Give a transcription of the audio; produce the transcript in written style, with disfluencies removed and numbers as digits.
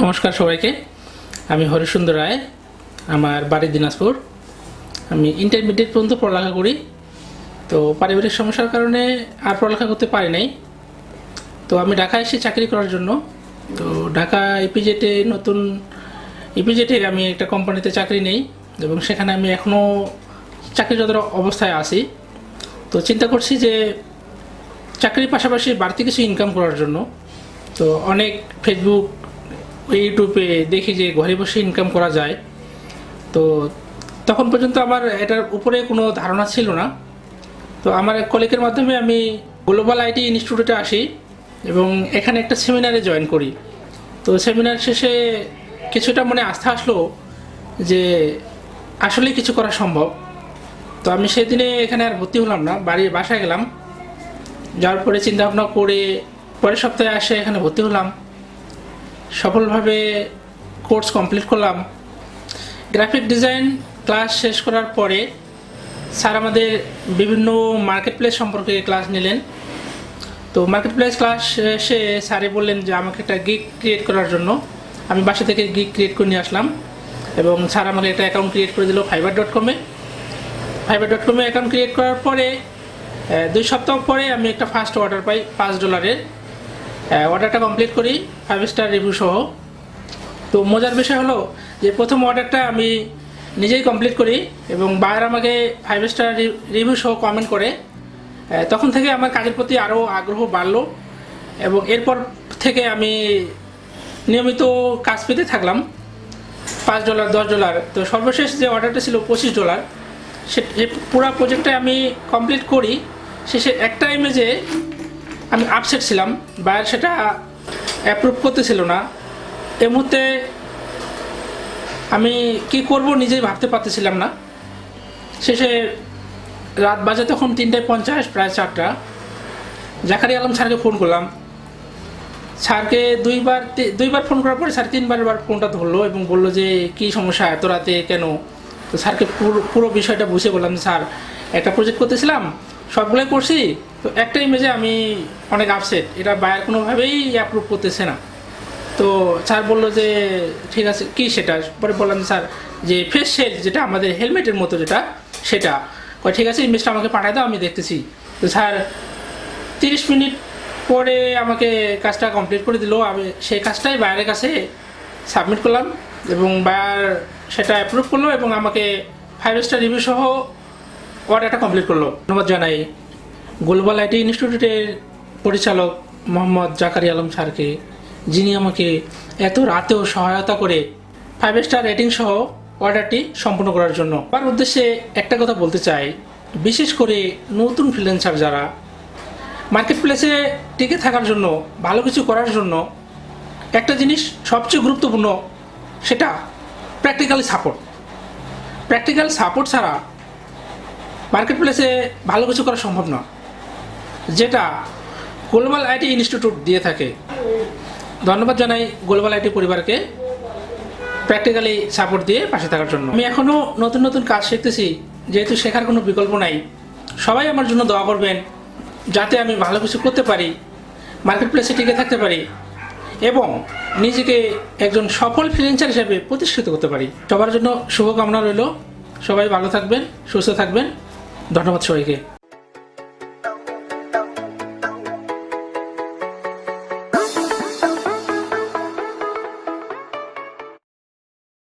নমস্কার সবাইকে। আমি হরিসুন্দর রায়, আমার বাড়ি দিনাজপুর। আমি ইন্টারমিডিয়েট পর্যন্ত পড়ালেখা করি। তো পারিবারিক সমস্যার কারণে আর পড়ালেখা করতে পারি নাই। তো আমি ঢাকায় এসে চাকরি করার জন্য, তো ঢাকা নতুন ইপিজেটে আমি একটা কোম্পানিতে চাকরি নেই এবং সেখানে আমি এখনও চাকরিরত অবস্থায় আছি। তো চিন্তা করছি যে চাকরির পাশাপাশি বাড়তি কিছু ইনকাম করার জন্য। তো অনেক ফেসবুক, ইউটিউবে দেখি যে ঘরে বসে ইনকাম করা যায়। তো তখন পর্যন্ত আমার এটার উপরে কোনো ধারণা ছিল না। তো আমার এক কলিগের মাধ্যমে আমি গ্লোবাল আইটি ইনস্টিটিউটে আসি এবং এখানে একটা সেমিনারে জয়েন করি। তো সেমিনার শেষে কিছুটা মনে আস্থা আসলো যে আসলে কিছু করা সম্ভব। তো আমি সেদিনে এখানে আর ভর্তি হলাম না, বাসায় গেলাম। যাওয়ার পরে চিন্তাভাবনা করে পরের সপ্তাহে আসে এখানে ভর্তি হলাম। সফলভাবে কোর্স কমপ্লিট করলাম। গ্রাফিক ডিজাইন ক্লাস শেষ করার পরে স্যার আমাদের বিভিন্ন মার্কেট প্লেস সম্পর্কে ক্লাস নিলেন। তো মার্কেট প্লেস ক্লাস শেষে স্যারে বললেন যে আমাকে একটা গিগ ক্রিয়েট করার জন্য। আমি বাসা থেকে গিগ ক্রিয়েট করে নিয়ে আসলাম এবং স্যার আমাকে একটা অ্যাকাউন্ট ক্রিয়েট করে দিল Fiverr.com-এ। Fiverr.com-এ অ্যাকাউন্ট ক্রিয়েট করার পরে 2 সপ্তাহ পরে আমি একটা ফার্স্ট অর্ডার পাই $5। অর্ডারটা কমপ্লিট করি 5 স্টার রিভিউ সহ। তো মজার বিষয় হলো যে প্রথম অর্ডারটা আমি নিজেই কমপ্লিট করি এবং বায়ার আমাকে 5 স্টার রিভিউ সহ কমেন্ট করে। তখন থেকে আমার কাজের প্রতি আরও আগ্রহ বাড়লো এবং এরপর থেকে আমি নিয়মিত কাজ পেতে থাকলাম। $5, $10। তো সর্বশেষ যে অর্ডারটা ছিল $25। সে পুরো প্রজেক্টটা আমি কমপ্লিট করি। শেষে একটা ইমেজে আমি আপসেট ছিলাম, বায়ার সেটা অ্যাপ্রুভ করতেছিল না। এই মুহূর্তে আমি কি করব নিজেই ভাবতে পারতেছিলাম না। শেষে রাত বাজে তখন 3:50, প্রায় 4টা। জাকারি আলম স্যারকে ফোন করলাম। স্যারকে দুইবার ফোন করার পরে স্যার 3বার ফোনটা ধরলো এবং বললো যে কী সমস্যা, এত রাতে কেন। তো স্যারকে পুরো বিষয়টা বুঝে বললাম যে স্যার, একটা প্রজেক্ট করতেছিলাম, সবগুলোই করছি, তো একটা ইমেজে আমি অনেক আপসেট, এটা বায়ার কোনোভাবেই অ্যাপ্রুভ করতেছে না। তো স্যার বললো যে ঠিক আছে, কী সেটা? পরে বললাম স্যার যে ফেস শেড, যেটা আমাদের হেলমেটের মতো যেটা, সেটা। ঠিক আছে, ইমেজটা আমাকে পাঠায় দাও, আমি দেখতেছি। তো স্যার 30 মিনিট পরে আমাকে কাজটা কমপ্লিট করে দিল। আমি সেই কাজটাই বায়ারের কাছে সাবমিট করলাম এবং বায়ার সেটা অ্যাপ্রুভ করলো এবং আমাকে 5 স্টার রিভিউ সহ অর্ডারটা কমপ্লিট করলো। ধন্যবাদ জানাই গ্লোবাল আইটি ইনস্টিটিউটের পরিচালক মোহাম্মদ জাকারি আলম স্যারকে, যিনি আমাকে এত রাতেও সহায়তা করে 5 স্টার রেটিং সহ অর্ডারটি সম্পূর্ণ করার জন্য। আমার উদ্দেশ্যে একটা কথা বলতে চাই, বিশেষ করে নতুন ফ্রিল্যান্সার যারা মার্কেট প্লেসে টিকে থাকার জন্য, ভালো কিছু করার জন্য একটা জিনিস সবচেয়ে গুরুত্বপূর্ণ, সেটা প্র্যাকটিক্যাল সাপোর্ট ছাড়া মার্কেট প্লেসে ভালো কিছু করা সম্ভব না, যেটা গ্লোবাল আইটি ইনস্টিটিউট দিয়ে থাকে। ধন্যবাদ জানাই গ্লোবাল আইটি পরিবারকে প্র্যাকটিক্যালি সাপোর্ট দিয়ে পাশে থাকার জন্য। আমি এখনও নতুন কাজ শিখতেছি, যেহেতু শেখার কোনো বিকল্প নাই। সবাই আমার জন্য দোয়া করবেন যাতে আমি ভালো কিছু করতে পারি, মার্কেট প্লেসে টিকে থাকতে পারি এবং নিজেকে একজন সফল ফ্রিল্যান্সার হিসেবে প্রতিষ্ঠিত করতে পারি। সবার জন্য শুভকামনা রইল। সবাই ভালো থাকবেন, সুস্থ থাকবেন। ধন্যবাদ সবাইকে।